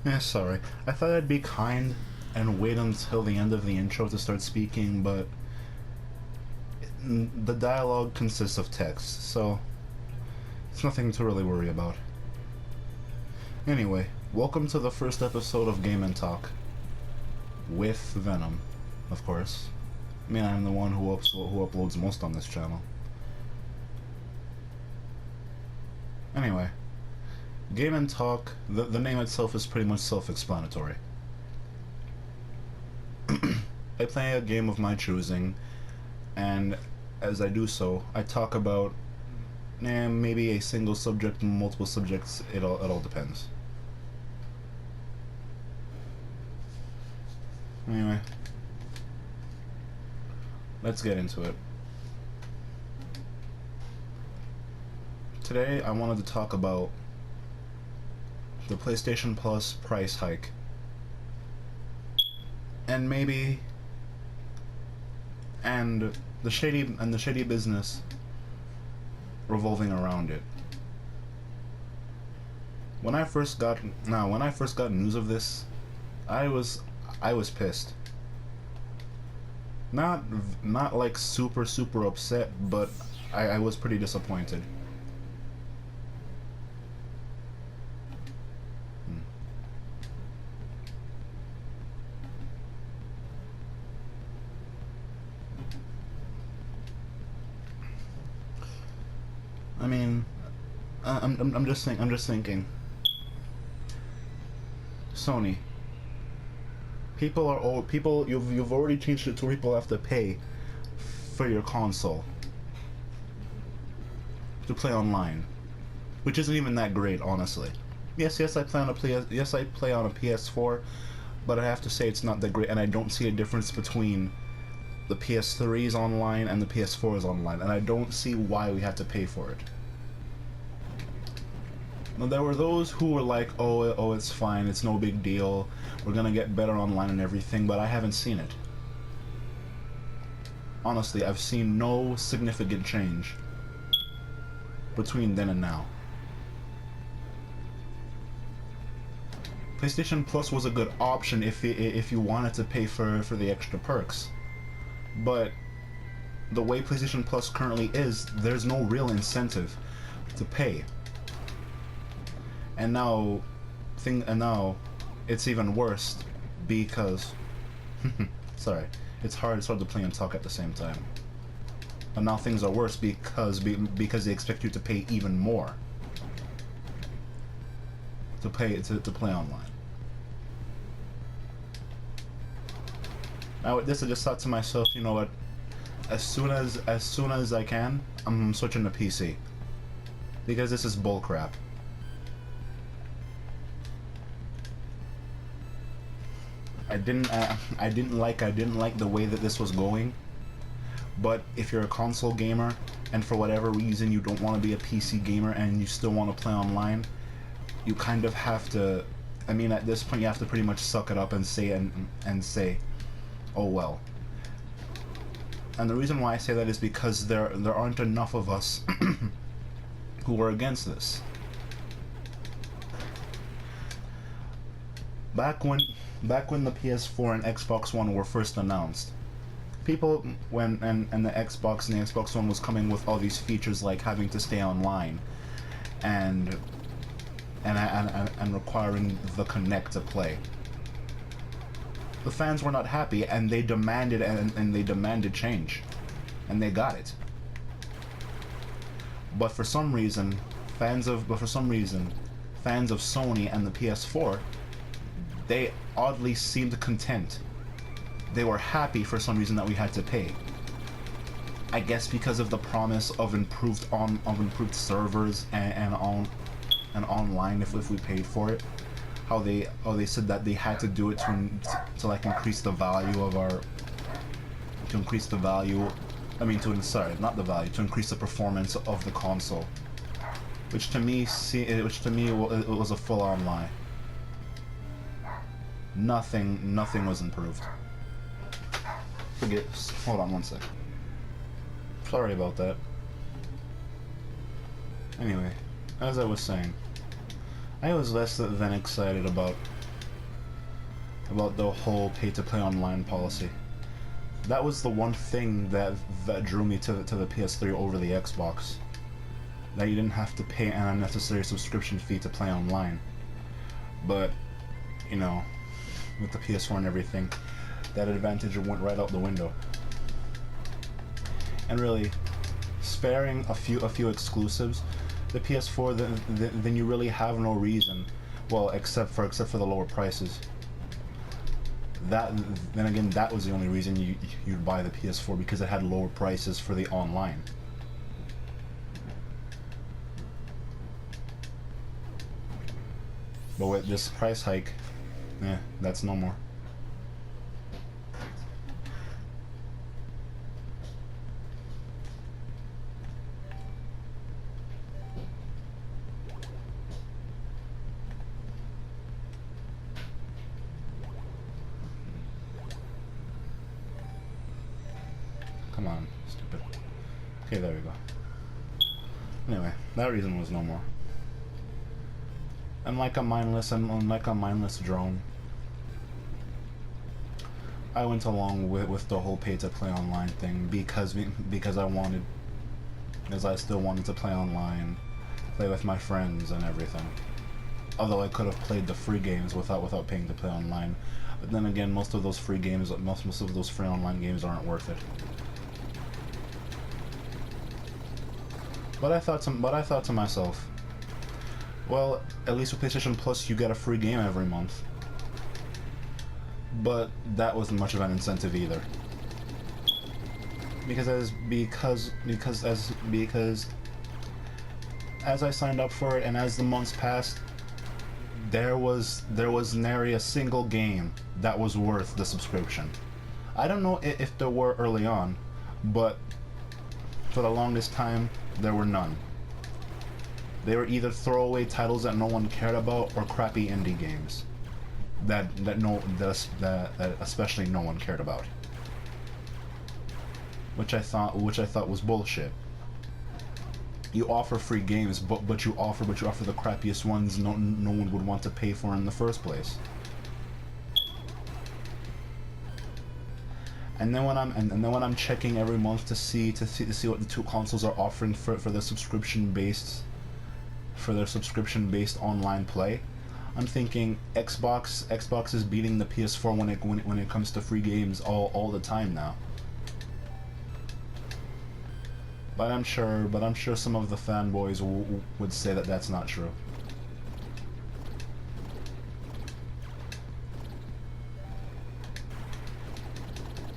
Yeah, sorry. I thought I'd be kind and wait until the end of the intro to start speaking, but the dialogue consists of text, so it's nothing to really worry about. Anyway, welcome to the first episode of Game and Talk. With Venom, of course. I mean, I'm the one who uploads most on this channel. Anyway, Game and Talk, the name itself is pretty much self-explanatory. I play a game of my choosing, and as I do so, I talk about maybe a single subject, multiple subjects, it all depends. Anyway, let's get into it. Today I wanted to talk about the PlayStation Plus price hike, and maybe the shady business revolving around it. When I first got news of this, I was pissed. Not like super upset, but I was pretty disappointed. I mean, I'm just thinking. Sony. You've already changed it to people have to pay for your console to play online, which isn't even that great, honestly. Yes, I play on a PS4, but I have to say it's not that great, and I don't see a difference between the PS3's online and the PS4's online, and I don't see why we have to pay for it. Now, there were those who were like, oh, it's fine, it's no big deal, we're gonna get better online and everything, but I haven't seen it. Honestly, I've seen no significant change between then and now. PlayStation Plus was a good option if you wanted to pay for the extra perks. But the way PlayStation Plus currently is, there's no real incentive to pay. And now it's even worse because sorry, it's hard to play and talk at the same time. And now things are worse because they expect you to pay even more to play online. Now with this, I just thought to myself, you know what? As soon as I can, I'm switching to PC, because this is bullcrap. I didn't like the way that this was going. But if you're a console gamer and for whatever reason you don't want to be a PC gamer and you still want to play online, you kind of have to. I mean, at this point, you have to pretty much suck it up and say, oh well. And the reason why I say that is because there aren't enough of us who are against this. Back when the PS4 and Xbox One were first announced, people and the Xbox One was coming with all these features like having to stay online and requiring the Kinect to play. The fans were not happy, and they demanded change, and they got it. But for some reason, fans of Sony and the PS4, they oddly seemed content. They were happy for some reason that we had to pay. I guess because of the promise of improved servers and online if we paid for it. How they said that they had to do it to like increase the value of our to increase the value. I mean, not the value, to increase the performance of the console, which to me it was a full-on lie. Nothing was improved. Hold on one sec. Sorry about that. Anyway, as I was saying, I was less than excited about about the whole pay-to-play online policy. That was the one thing that drew me to the PS3 over the Xbox. That you didn't have to pay an unnecessary subscription fee to play online. But, you know, with the PS4 and everything, that advantage went right out the window. And really, sparing a few exclusives, the PS4, then you really have no reason, well, except for the lower prices. Then again, that was the only reason you'd buy the PS4, because it had lower prices for the online. But with this price hike, that's no more. Come on, stupid. Okay, there we go. Anyway, that reason was no more. And like a mindless drone, I went along with the whole pay-to-play online thing because I still wanted to play online, play with my friends and everything. Although I could have played the free games without paying to play online, but then again, most of those free online games aren't worth it. But I thought to myself, well, at least with PlayStation Plus you get a free game every month. But that wasn't much of an incentive either. Because as I signed up for it and as the months passed, there was nary a single game that was worth the subscription. I don't know if there were early on, but for the longest time there were none. They were either throwaway titles that no one cared about, or crappy indie games that especially no one cared about. Which I thought was bullshit. You offer free games, but you offer the crappiest ones no one would want to pay for in the first place. And then when I'm checking every month to see what the two consoles are offering for their subscription based online play, I'm thinking Xbox is beating the PS4 when it comes to free games all the time now. But I'm sure some of the fanboys would say that that's not true.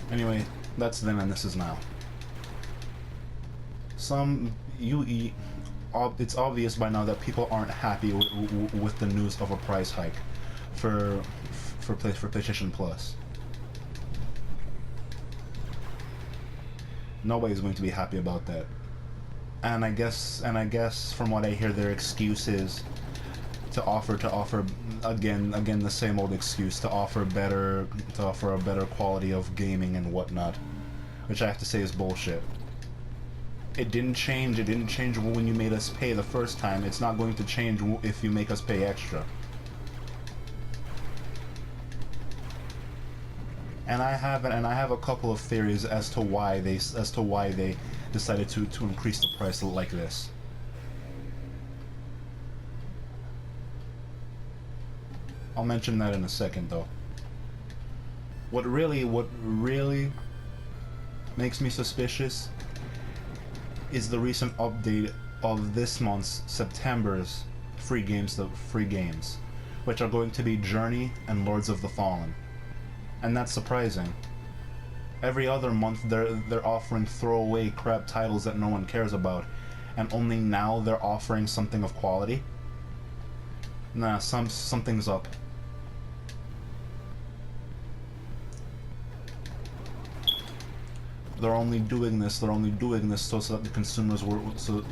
Anyway, that's then and this is now. It's obvious by now that people aren't happy with the news of a price hike for PlayStation Plus. Nobody's going to be happy about that. And I guess from what I hear, their excuse is to offer again the same old excuse, to offer a better quality of gaming and whatnot, which I have to say is bullshit. It didn't change when you made us pay the first time. It's not going to change if you make us pay extra. And I have a couple of theories as to why they decided to increase the price like this. I'll mention that in a second, though. What really makes me suspicious is the recent update of this month's September's free games, which are going to be Journey and Lords of the Fallen. And that's surprising. Every other month they're offering throwaway crap titles that no one cares about, and only now they're offering something of quality. Nah, something's up. They're only doing this so that the consumers were so.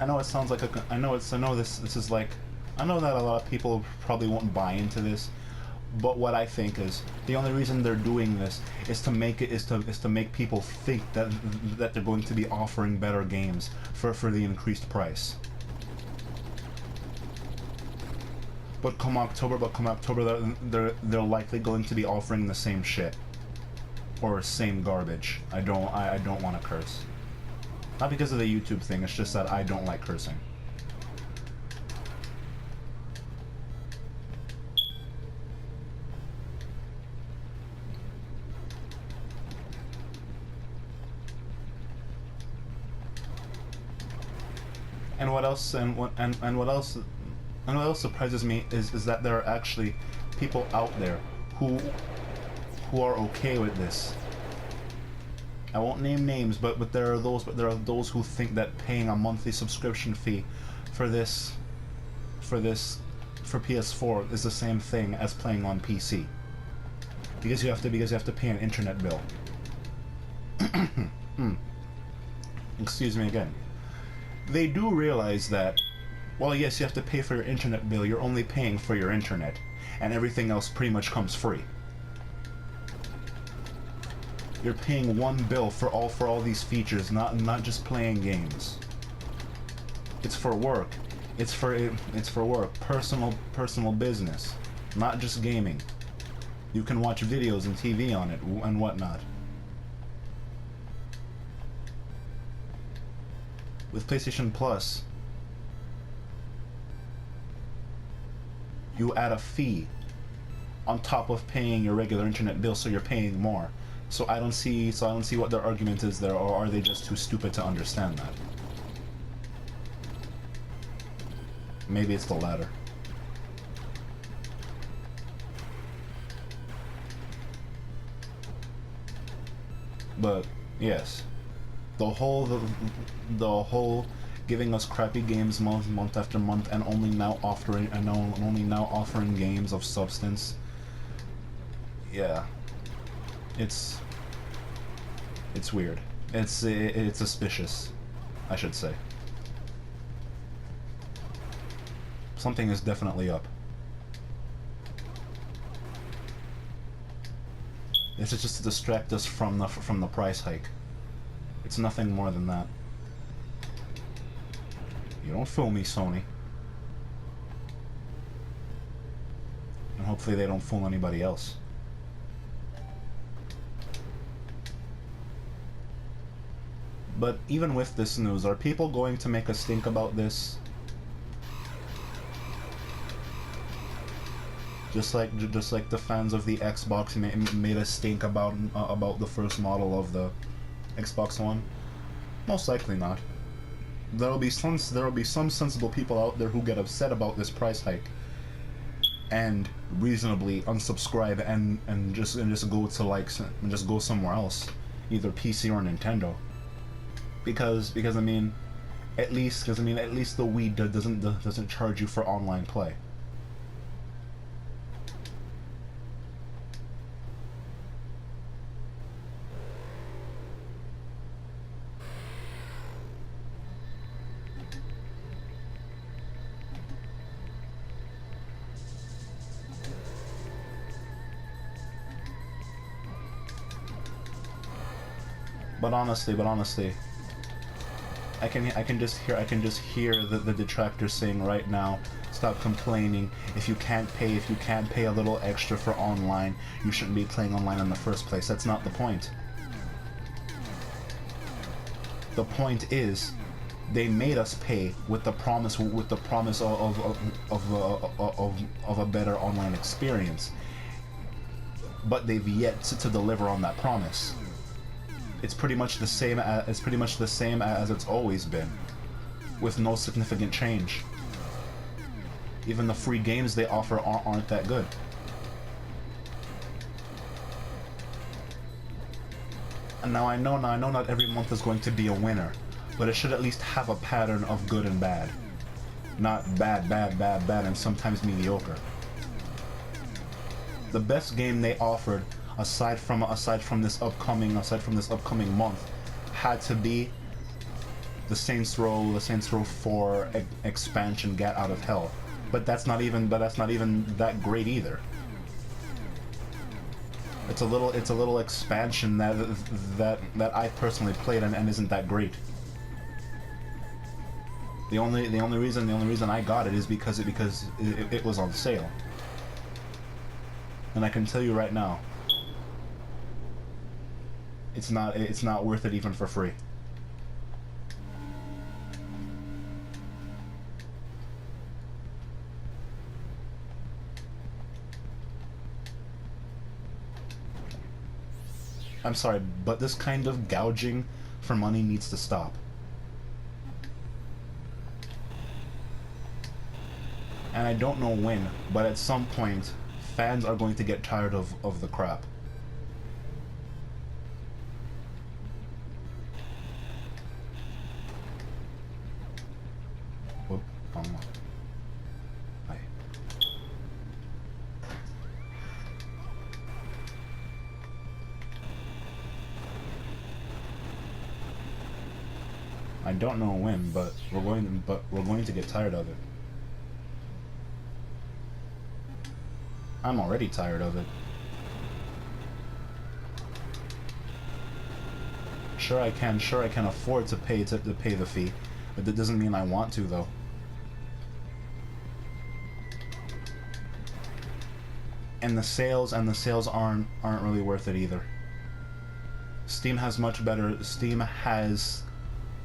I know it sounds like I know that a lot of people probably won't buy into this, but what I think is the only reason they're doing this is to make people think that they're going to be offering better games for the increased price. But come October, they're likely going to be offering the same shit or same garbage. I don't want to curse. Not because of the YouTube thing. It's just that I don't like cursing. And what else? And what else? And what else surprises me is that there are actually people out there who are okay with this. I won't name names, but there are those who think that paying a monthly subscription fee for PS4 is the same thing as playing on PC. Because you have to pay an internet bill. Excuse me again. They do realize that, well, yes, you have to pay for your internet bill. You're only paying for your internet, and everything else pretty much comes free. You're paying one bill for all these features, not just playing games. It's for work. It's for work, personal business, not just gaming. You can watch videos and TV on it and whatnot. With PlayStation Plus, you add a fee on top of paying your regular internet bill, so you're paying more. So I don't see what their argument is there, or are they just too stupid to understand that? Maybe it's the latter. But yes, the whole giving us crappy games month after month, and only now offering games of substance. Yeah, it's weird. It's suspicious, I should say. Something is definitely up. This is just to distract us from the price hike. It's nothing more than that. You don't fool me, Sony. And hopefully they don't fool anybody else. But even with this news, are people going to make us think about this? Just like the fans of the Xbox made us think about the first model of the Xbox One? Most likely not. There'll be some sensible people out there who get upset about this price hike and reasonably unsubscribe and just go somewhere else, either PC or Nintendo. Because I mean, at least the Wii doesn't charge you for online play. But honestly, I can just hear the detractors saying right now, stop complaining. If you can't pay a little extra for online, you shouldn't be playing online in the first place. That's not the point. The point is, they made us pay with the promise of a better online experience, but they've yet to deliver on that promise. It's pretty much the same as it's always been, with no significant change. Even the free games they offer aren't that good. And now I know not every month is going to be a winner, but it should at least have a pattern of good and bad, not bad, and sometimes mediocre. The best game they offered, aside from this upcoming month, had to be the Saints Row 4 expansion, Get Out of Hell. But that's not even that great either. It's a little expansion that I personally played and isn't that great. The only reason I got it is because it was on sale. And I can tell you right now, it's not worth it even for free. I'm sorry, but this kind of gouging for money needs to stop. And I don't know when, but at some point, fans are going to get tired of the crap. Whoop, wrong one. Hi. I don't know when, but we're going to get tired of it. I'm already tired of it. Sure I can afford to pay the fee, but that doesn't mean I want to though. And the sales aren't really worth it either. Steam has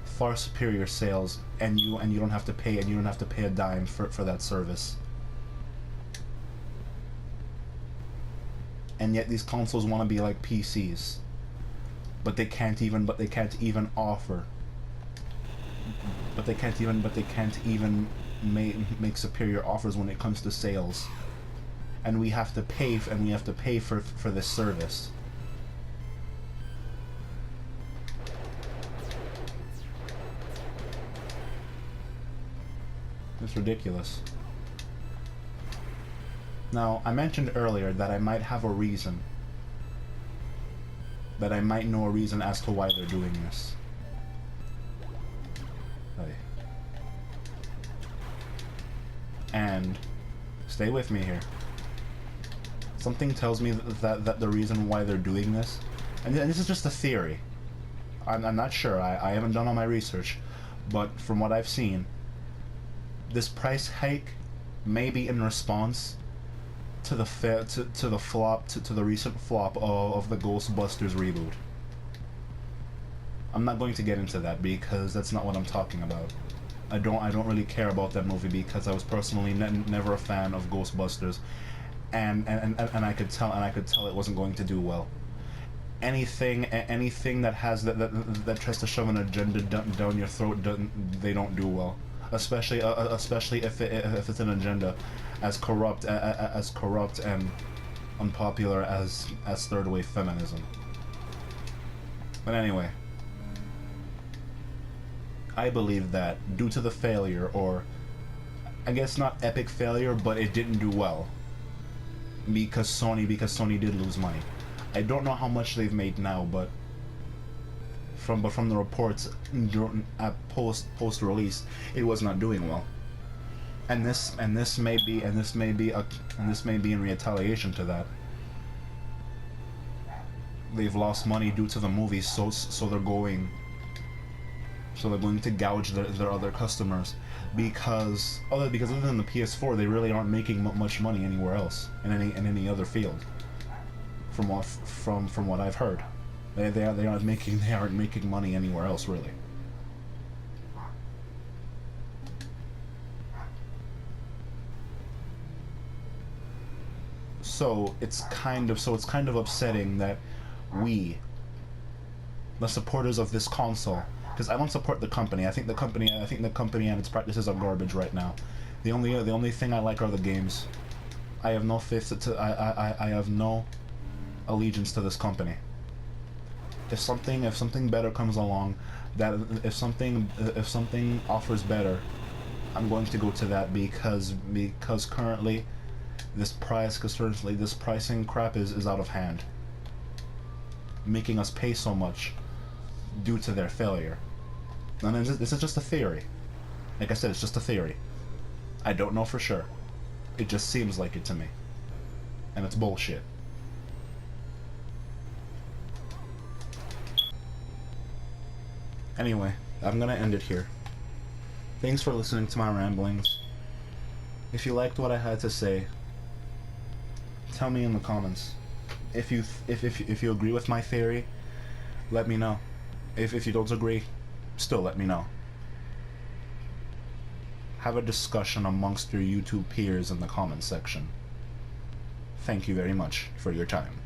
far superior sales, and you don't have to pay a dime for that service. And yet these consoles want to be like PCs, but they can't even offer. But they can't even make superior offers when it comes to sales. And we have to pay for this service. It's ridiculous. Now, I mentioned earlier that I might have a reason. That I might know a reason as to why they're doing this. Hey. And stay with me here. Something tells me that the reason why they're doing this, and this is just a theory. I'm not sure. I haven't done all my research, but from what I've seen, this price hike may be in response to the recent flop of the Ghostbusters reboot. I'm not going to get into that because that's not what I'm talking about. I don't really care about that movie because I was personally never a fan of Ghostbusters, and I could tell it wasn't going to do well. Anything that has that tries to shove an agenda down your throat, they don't do well. Especially if it's an agenda as corrupt and unpopular as third wave feminism. But anyway, I believe that due to the failure, or I guess not epic failure, but it didn't do well because Sony did lose money. I don't know how much they've made now, but from the reports at post release, it was not doing well. And this may be in retaliation to that. They've lost money due to the movies, so they're going to gouge their other customers because other than the PS4, they really aren't making much money anywhere else in any other field. From what I've heard. They aren't making money anywhere else, really. So it's kind of upsetting that we, the supporters of this console, because I don't support the company. I think the company and its practices are garbage right now. The only thing I like are the games. I have no I have no allegiance to this company. If something better comes along, if something offers better, I'm going to go to that because currently this pricing crap is out of hand, making us pay so much due to their failure. And this is just a theory. Like I said, it's just a theory. I don't know for sure. It just seems like it to me, and it's bullshit. Anyway, I'm gonna end it here. Thanks for listening to my ramblings. If you liked what I had to say, tell me in the comments. If you agree with my theory, let me know. If you don't agree, still let me know. Have a discussion amongst your YouTube peers in the comments section. Thank you very much for your time.